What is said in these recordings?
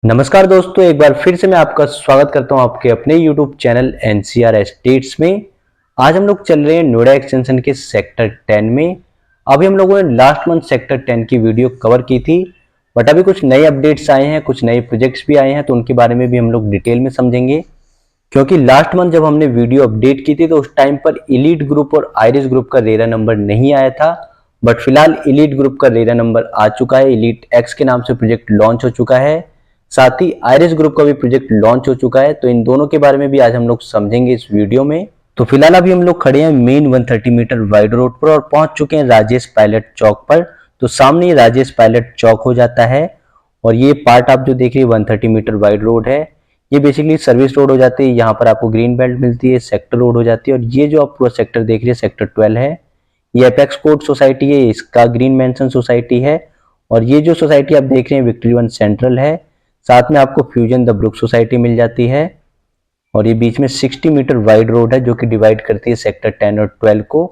नमस्कार दोस्तों, एक बार फिर से मैं आपका स्वागत करता हूं आपके अपने YouTube चैनल NCR एस्टेट्स में। आज हम लोग चल रहे हैं नोएडा एक्सटेंशन के सेक्टर 10 में। अभी हम लोगों ने लास्ट मंथ सेक्टर 10 की वीडियो कवर की थी, बट अभी कुछ नए अपडेट्स आए हैं, कुछ नए प्रोजेक्ट्स भी आए हैं, तो उनके बारे में भी हम लोग डिटेल में समझेंगे। क्योंकि लास्ट मंथ जब हमने वीडियो अपडेट की थी तो उस टाइम पर इलीट ग्रुप और आइरिस ग्रुप का रेरा नंबर नहीं आया था, बट फिलहाल इलीट ग्रुप का रेरा नंबर आ चुका है। इलीट एक्स के नाम से प्रोजेक्ट लॉन्च हो चुका है, साथ ही आइरिस ग्रुप का भी प्रोजेक्ट लॉन्च हो चुका है। तो इन दोनों के बारे में भी आज हम लोग समझेंगे इस वीडियो में। तो फिलहाल अभी हम लोग खड़े हैं मेन 130 मीटर वाइड रोड पर और पहुंच चुके हैं राजेश पायलट चौक पर। तो सामने राजेश पायलट चौक हो जाता है और ये पार्ट आप जो देख रहे हैं 130 मीटर वाइड रोड है, ये बेसिकली सर्विस रोड हो जाती है। यहाँ पर आपको ग्रीन बेल्ट मिलती है, सेक्टर रोड हो जाती है। और ये जो आप पूरा सेक्टर देख रहे हैं सेक्टर 12 है, ये एपेक्स कोर्ट सोसाइटी है, इसका ग्रीन मेंशन सोसाइटी है। और ये जो सोसाइटी आप देख रहे हैं विक्ट्री वन सेंट्रल है, साथ में आपको फ्यूजन द ब्रुक सोसाइटी मिल जाती है। और ये बीच में 60 मीटर वाइड रोड है जो कि डिवाइड करती है सेक्टर 10 और 12 को।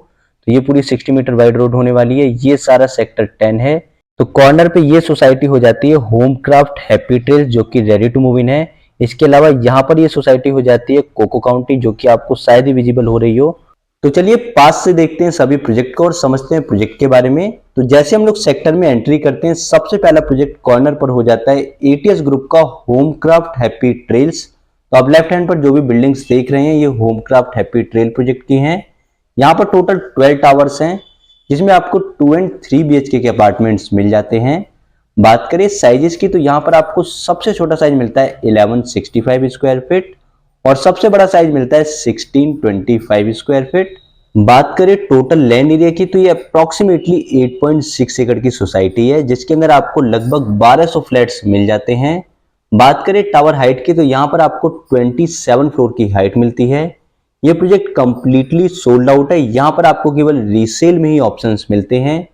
तो ये पूरी 60 मीटर वाइड रोड होने वाली है, ये सारा सेक्टर 10 है। तो कॉर्नर पे ये सोसाइटी हो जाती है होम क्राफ्ट हैप्पी ट्रेल्स, जो कि रेडी टू मूव इन है। इसके अलावा यहाँ पर ये सोसाइटी हो जाती है कोको काउंटी, जो कि आपको शायद ही विजिबल हो रही हो। तो चलिए पास से देखते हैं सभी प्रोजेक्ट को और समझते हैं प्रोजेक्ट के बारे में। तो जैसे हम लोग सेक्टर में एंट्री करते हैं, सबसे पहला प्रोजेक्ट कॉर्नर पर हो जाता है एटीएस ग्रुप का होम क्राफ्ट हैप्पी ट्रेल्स। तो आप लेफ्ट हैंड पर जो भी बिल्डिंग्स देख रहे हैं ये home craft happy trail project की हैं। यहाँ पर टोटल 12 टावर्स हैं, जिसमें आपको 2 एंड 3 BHK के अपार्टमेंट्स मिल जाते हैं। बात करें साइजेस की, तो यहाँ पर आपको सबसे छोटा साइज मिलता है 1165 स्क्वायर फीट और सबसे बड़ा साइज मिलता है 1625 स्क्वायर फीट। बात करें टोटल लैंड एरिया की, तो ये अप्रोक्सीमेटली 8.6 एकड़ की सोसाइटी है, जिसके अंदर आपको लगभग 1200 फ्लैट्स मिल जाते हैं। बात करें टावर हाइट की, तो यहाँ पर आपको 27 फ्लोर की हाइट मिलती है। ये प्रोजेक्ट कंप्लीटली सोल्ड आउट है, यहाँ पर आपको केवल रीसेल में ही ऑप्शंस मिलते हैं।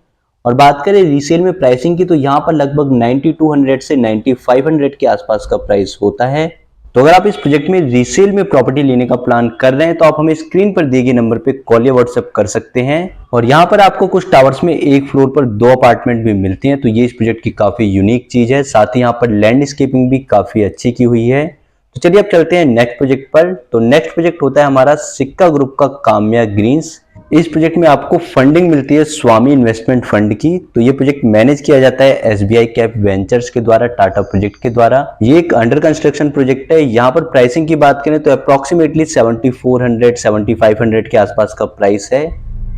और बात करें रीसेल में प्राइसिंग की, तो यहाँ पर लगभग 9200 से 9500 के आसपास का प्राइस होता है। तो अगर आप इस प्रोजेक्ट में रीसेल में प्रॉपर्टी लेने का प्लान कर रहे हैं तो आप हमें स्क्रीन पर दिए गए नंबर पे कॉल या व्हाट्सएप कर सकते हैं। और यहाँ पर आपको कुछ टावर्स में एक फ्लोर पर 2 अपार्टमेंट भी मिलते हैं, तो ये इस प्रोजेक्ट की काफी यूनिक चीज है। साथ ही यहाँ पर लैंडस्केपिंग भी काफी अच्छी की हुई है। तो चलिए अब चलते हैं नेक्स्ट प्रोजेक्ट पर। तो नेक्स्ट प्रोजेक्ट होता है हमारा सिक्का ग्रुप का काम्या ग्रीन्स। इस प्रोजेक्ट में आपको फंडिंग मिलती है स्वामी इन्वेस्टमेंट फंड की। तो ये प्रोजेक्ट मैनेज किया जाता है SBI कैप वेंचर्स के द्वारा, टाटा प्रोजेक्ट के द्वारा। ये एक अंडर कंस्ट्रक्शन प्रोजेक्ट है। यहाँ पर प्राइसिंग की बात करें तो अप्रोक्सीमेटली 7400 7500 के आसपास का प्राइस है।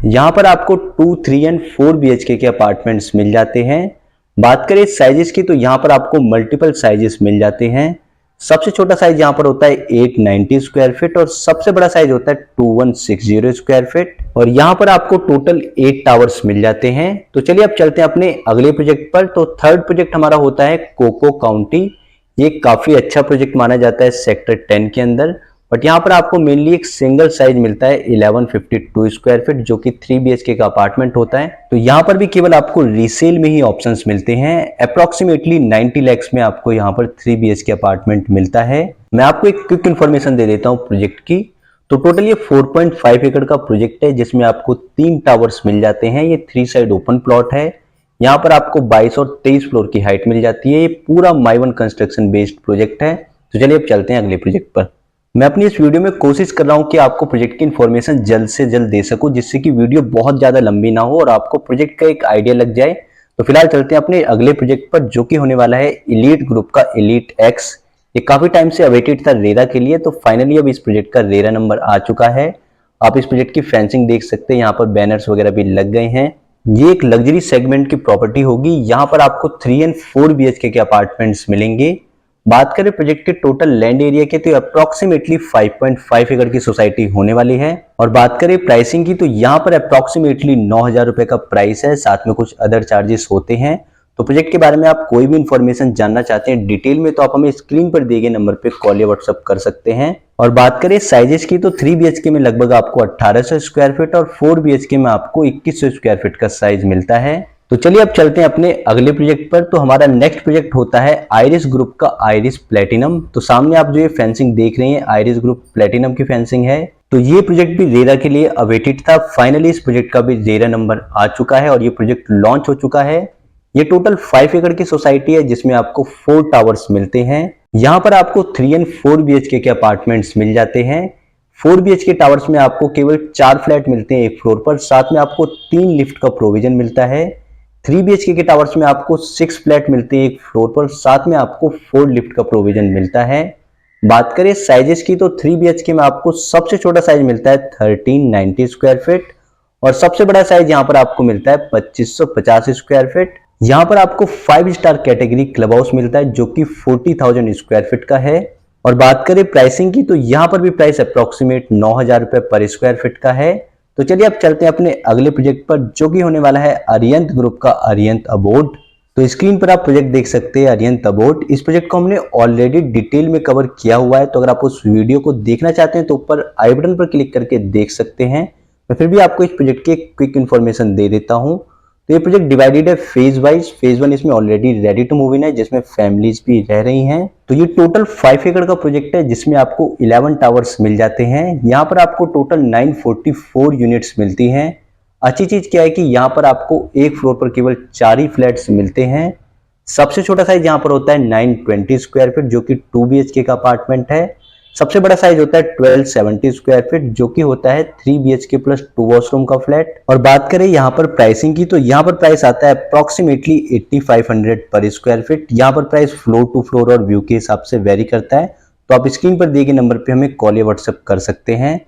यहाँ पर आपको 2, 3 एंड 4 BHK के अपार्टमेंट्स मिल जाते हैं। बात करें साइजेस की, तो यहाँ पर आपको मल्टीपल साइजेस मिल जाते हैं। सबसे छोटा साइज यहाँ पर होता है 890 स्क्वायर फीट और सबसे बड़ा साइज होता है 2160 स्क्वायर फीट। और यहाँ पर आपको टोटल 8 टावर्स मिल जाते हैं। तो चलिए अब चलते हैं अपने अगले प्रोजेक्ट पर। तो थर्ड प्रोजेक्ट हमारा होता है कोको काउंटी। ये काफी अच्छा प्रोजेक्ट माना जाता है सेक्टर 10 के अंदर, बट यहाँ पर आपको मेनली एक सिंगल साइज मिलता है 1152 स्क्वायर फीट, जो कि 3 BHK का अपार्टमेंट होता है। तो यहाँ पर भी केवल आपको रीसेल में ही ऑप्शंस मिलते हैं। अप्रोक्सीमेटली 90 lakhs में आपको यहाँ पर 3 BHK अपार्टमेंट मिलता है। मैं आपको एक क्विक इन्फॉर्मेशन दे देता हूँ प्रोजेक्ट की। तो टोटल ये 4.5 एकड़ का प्रोजेक्ट है, जिसमें आपको 3 टावर्स मिल जाते हैं। ये 3 साइड ओपन प्लॉट है। यहाँ पर आपको 22 और 23 फ्लोर की हाइट मिल जाती है। ये पूरा my one construction based project है। तो चलिए अब चलते हैं अगले प्रोजेक्ट पर। मैं अपनी इस वीडियो में कोशिश कर रहा हूं कि आपको प्रोजेक्ट की इन्फॉर्मेशन जल्द से जल्द दे सकूं, जिससे कि वीडियो बहुत ज्यादा लंबी ना हो और आपको प्रोजेक्ट का एक आइडिया लग जाए। तो फिलहाल चलते हैं अपने अगले प्रोजेक्ट पर, जो कि होने वाला है इलीट ग्रुप का इलीट एक्स। ये काफी टाइम से अवेटेड था रेरा के लिए, तो फाइनली अब इस प्रोजेक्ट का रेरा नंबर आ चुका है। आप इस प्रोजेक्ट की फेंसिंग देख सकते हैं, यहाँ पर बैनर्स वगैरह भी लग गए हैं। ये एक लग्जरी सेगमेंट की प्रॉपर्टी होगी। यहाँ पर आपको 3 एंड 4 BHK के अपार्टमेंट्स मिलेंगे। बात करें प्रोजेक्ट के टोटल लैंड एरिया के, तो अप्रोक्सीमेटली 5.5 एकड़ की सोसाइटी होने वाली है। और बात करें प्राइसिंग की, तो यहाँ पर अप्रोक्सीमेटली 9000 रुपए का प्राइस है, साथ में कुछ अदर चार्जेस होते हैं। तो प्रोजेक्ट के बारे में आप कोई भी इन्फॉर्मेशन जानना चाहते हैं डिटेल में, तो आप हमें स्क्रीन पर दिए गए नंबर पे कॉल या व्हाट्सएप कर सकते हैं। और बात करें साइजेस की, तो 3 BHK में लगभग आपको 1800 स्क्वायर फीट और 4 BHK में आपको 2100 स्क्वायर फीट का साइज मिलता है। तो चलिए अब चलते हैं अपने अगले प्रोजेक्ट पर। तो हमारा नेक्स्ट प्रोजेक्ट होता है आइरिस ग्रुप का आइरिस प्लेटिनम। तो सामने आप जो ये फेंसिंग देख रहे हैं आइरिस ग्रुप प्लेटिनम की फेंसिंग है। तो ये प्रोजेक्ट भी रेरा के लिए अवेटेड था। फाइनली इस प्रोजेक्ट का भी रेरा नंबर आ चुका है और ये प्रोजेक्ट लॉन्च हो चुका है। ये टोटल 5 एकड़ की सोसाइटी है जिसमें आपको 4 टावर्स मिलते हैं। यहाँ पर आपको 3 एंड 4 BHK के अपार्टमेंट्स मिल जाते हैं। 4 BHK टावर्स में आपको केवल 4 फ्लैट मिलते हैं एक फ्लोर पर, साथ में आपको 3 लिफ्ट का प्रोविजन मिलता है। 3 BHK के टावर्स में आपको 6 फ्लैट मिलते हैं एक फ्लोर पर, साथ में आपको 4 लिफ्ट का प्रोविजन मिलता है। बात करें साइजेस की तो 3 BHK में आपको सबसे छोटा साइज मिलता है 1390 स्क्वायर फीट और सबसे बड़ा साइज यहाँ पर आपको मिलता है 2550 स्क्वायर फीट। यहाँ पर आपको 5 स्टार कैटेगरी क्लब हाउस मिलता है जो कि 40,000 स्क्वायर फीट का है। और बात करें प्राइसिंग की तो यहाँ पर भी प्राइस अप्रोक्सीमेट 9,000 रुपए पर स्क्वायर फीट का है। तो चलिए अब चलते हैं अपने अगले प्रोजेक्ट पर जो कि होने वाला है अरियंत ग्रुप का अरियंत अबोर्ड। तो स्क्रीन पर आप प्रोजेक्ट देख सकते हैं अरियंत अबोर्ड। इस प्रोजेक्ट को हमने ऑलरेडी डिटेल में कवर किया हुआ है, तो अगर आप उस वीडियो को देखना चाहते हैं तो ऊपर आई बटन पर क्लिक करके देख सकते हैं। मैं फिर भी आपको इस प्रोजेक्ट की क्विक इन्फॉर्मेशन दे देता हूं। तो ये प्रोजेक्ट डिवाइडेड है फेज वाइज। फेज 1 इसमें already ready to move in है जिसमें फैमिलीज भी रह रही हैं। तो ये टोटल 5 एकड़ का प्रोजेक्ट है जिसमें आपको 11 टावर्स मिल जाते हैं। यहाँ पर आपको टोटल 944 यूनिट्स मिलती हैं। अच्छी चीज क्या है कि यहाँ पर आपको एक फ्लोर पर केवल 4 ही फ्लैट्स मिलते हैं। सबसे छोटा साइज यहाँ पर होता है 920 स्क्वायर फीट जो कि 2 BHK का अपार्टमेंट है। सबसे बड़ा साइज होता है 1270 स्क्वायर फीट जो कि होता है 3 BHK प्लस 2 वॉशरूम का फ्लैट। और बात करें यहाँ पर प्राइसिंग की तो यहाँ पर प्राइस आता है अप्रोक्सीमेटली 8500 पर स्क्वायर फीट। यहाँ पर प्राइस फ्लोर टू फ्लोर और व्यू के हिसाब से वेरी करता है। तो आप स्क्रीन पर दिए गए नंबर पे हमें कॉल या व्हाट्सएप कर सकते हैं।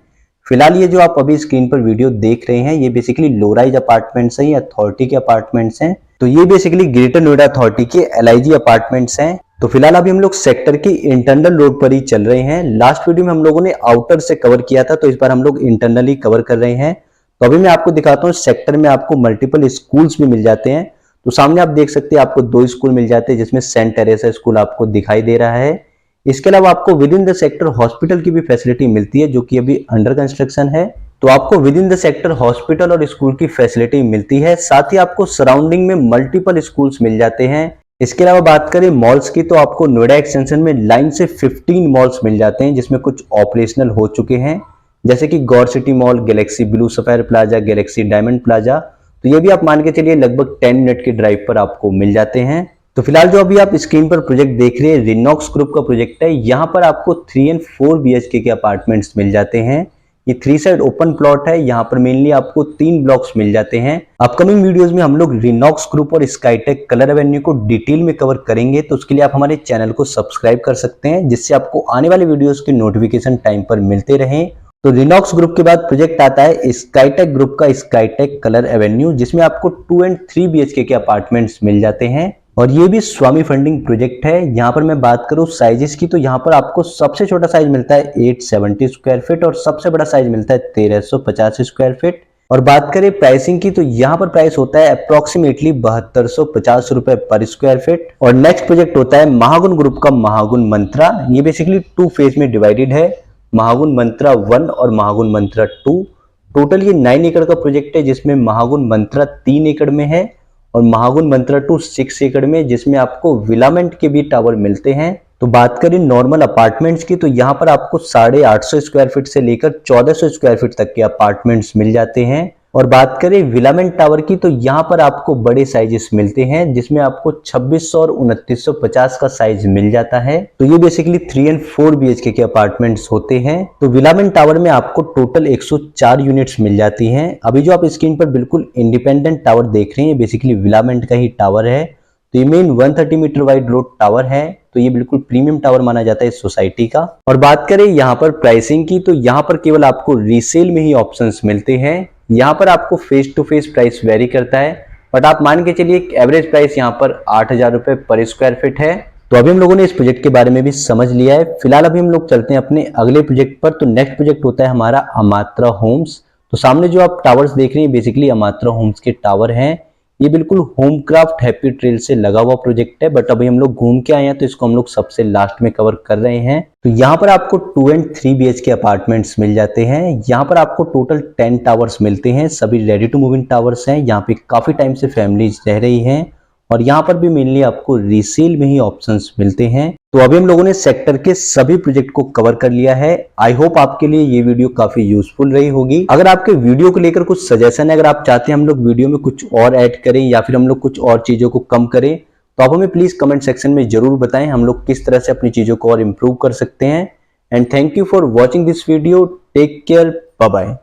फिलहाल ये जो आप अभी स्क्रीन पर वीडियो देख रहे हैं ये बेसिकली लो राइज अपार्टमेंट्स हैं, ये अथॉरिटी के अपार्टमेंट्स हैं। तो ये बेसिकली ग्रेटर नोएडा अथॉरिटी के LIG अपार्टमेंट्स हैं। तो फिलहाल अभी हम लोग सेक्टर के इंटरनल रोड पर ही चल रहे हैं। लास्ट वीडियो में हम लोगों ने आउटर से कवर किया था, तो इस बार हम लोग इंटरनली कवर कर रहे हैं। तो अभी मैं आपको दिखाता हूँ सेक्टर में आपको मल्टीपल स्कूल्स भी मिल जाते हैं। तो सामने आप देख सकते हैं आपको 2 स्कूल मिल जाते हैं जिसमें सेंट टेरेसा स्कूल आपको दिखाई दे रहा है। इसके अलावा आपको with in the sector hospital की भी फैसिलिटी मिलती है जो कि अभी अंडर कंस्ट्रक्शन है। तो आपको with in the sector hospital और स्कूल की फैसिलिटी मिलती है, साथ ही आपको सराउंडिंग में मल्टीपल स्कूल्स मिल जाते हैं। इसके अलावा बात करें मॉल्स की तो आपको नोएडा एक्सटेंशन में लाइन से 15 मॉल्स मिल जाते हैं जिसमें कुछ ऑपरेशनल हो चुके हैं जैसे कि Gaur city mall, galaxy blue sapphire plaza, galaxy diamond plaza. तो ये भी आप मान के चलिए लगभग 10 मिनट के ड्राइव पर आपको मिल जाते हैं। तो फिलहाल जो अभी आप स्क्रीन पर प्रोजेक्ट देख रहे हैं रिनॉक्स ग्रुप का प्रोजेक्ट है। यहाँ पर आपको 3 एंड 4 BHK के अपार्टमेंट्स मिल जाते हैं। ये 3 साइड ओपन प्लॉट है। यहाँ पर मेनली आपको 3 ब्लॉक्स मिल जाते हैं। अपकमिंग वीडियोस में हम लोग रिनॉक्स ग्रुप और स्काईटेक कलर एवेन्यू को डिटेल में कवर करेंगे, तो उसके लिए आप हमारे चैनल को सब्सक्राइब कर सकते हैं जिससे आपको आने वाले वीडियोस के नोटिफिकेशन टाइम पर मिलते रहें। तो रिनॉक्स ग्रुप के बाद प्रोजेक्ट आता है स्काईटेक ग्रुप का स्काईटेक कलर एवेन्यू जिसमें आपको 2 एंड 3 BHK के अपार्टमेंट्स मिल जाते हैं और ये भी स्वामी फंडिंग प्रोजेक्ट है। यहाँ पर मैं बात करूँ साइजेस की तो यहाँ पर आपको सबसे छोटा साइज मिलता है 870 स्क्वायर फीट और सबसे बड़ा साइज मिलता है 1350 स्क्वायर फीट। और बात करें प्राइसिंग की तो यहाँ पर प्राइस होता है अप्रोक्सीमेटली 7250 रुपए पर स्क्वायर फीट। और नेक्स्ट प्रोजेक्ट होता है महागुन ग्रुप का महागुन मंत्रा। ये बेसिकली 2 फेज में डिवाइडेड है, महागुन मंत्रा 1 और महागुन मंत्रा 2। टोटल ये 9 एकड़ का प्रोजेक्ट है जिसमें महागुन मंत्रा 3 एकड़ में है और महागुन मंत्रा 2 6 एकड़ में, जिसमें आपको विलामेंट के भी टावर मिलते हैं। तो बात करें नॉर्मल अपार्टमेंट्स की तो यहाँ पर आपको 850 स्क्वायर फीट से लेकर 1400 स्क्वायर फीट तक के अपार्टमेंट्स मिल जाते हैं। और बात करें विलामेंट टावर की तो यहाँ पर आपको बड़े साइजेस मिलते हैं जिसमें आपको 2600 और 2950 का साइज मिल जाता है। तो ये बेसिकली 3 एंड 4 BHK के अपार्टमेंट्स होते हैं। तो विलामेंट टावर में आपको टोटल 104 यूनिट्स मिल जाती हैं। अभी जो आप स्क्रीन पर बिल्कुल इंडिपेंडेंट टावर देख रहे हैं बेसिकली विलामेंट का ही टावर है। तो ये main 130 metre wide road tower है। तो ये बिल्कुल प्रीमियम टावर माना जाता है इस सोसाइटी का। और बात करें यहाँ पर प्राइसिंग की तो यहाँ पर केवल आपको रीसेल में ही ऑप्शंस मिलते हैं। यहाँ पर आपको face to face price vary करता है, बट आप मान के चलिए एक एवरेज प्राइस यहाँ पर 8000 रुपए पर स्क्वायर फीट है। तो अभी हम लोगों ने इस प्रोजेक्ट के बारे में भी समझ लिया है। फिलहाल अभी हम लोग चलते हैं अपने अगले प्रोजेक्ट पर। तो नेक्स्ट प्रोजेक्ट होता है हमारा अमात्रा होम्स। तो सामने जो आप टावर्स देख रहे हैं बेसिकली अमात्रा होम्स के टावर हैं। ये बिल्कुल होमक्राफ्ट हैप्पी ट्रेल से लगा हुआ प्रोजेक्ट है, बट अभी हम लोग घूम के आए हैं तो इसको हम लोग सबसे लास्ट में कवर कर रहे हैं। तो यहाँ पर आपको 2 एंड 3 BHK अपार्टमेंट्स मिल जाते हैं। यहाँ पर आपको टोटल 10 टावर्स मिलते हैं, सभी ready to move in towers हैं। यहाँ पे काफी टाइम से फैमिलीज रह रही हैं और यहाँ पर भी मेनली आपको रीसेल में ही ऑप्शंस मिलते हैं। तो अभी हम लोगों ने सेक्टर के सभी प्रोजेक्ट को कवर कर लिया है। आई होप आपके लिए ये वीडियो काफी यूजफुल रही होगी। अगर आपके वीडियो को लेकर कुछ सजेशन है, अगर आप चाहते हैं हम लोग वीडियो में कुछ और ऐड करें या फिर हम लोग कुछ और चीजों को कम करें, तो आप हमें प्लीज कमेंट सेक्शन में जरूर बताएं हम लोग किस तरह से अपनी चीजों को और इम्प्रूव कर सकते हैं। And thank you for watching this video. Take care, bye bye.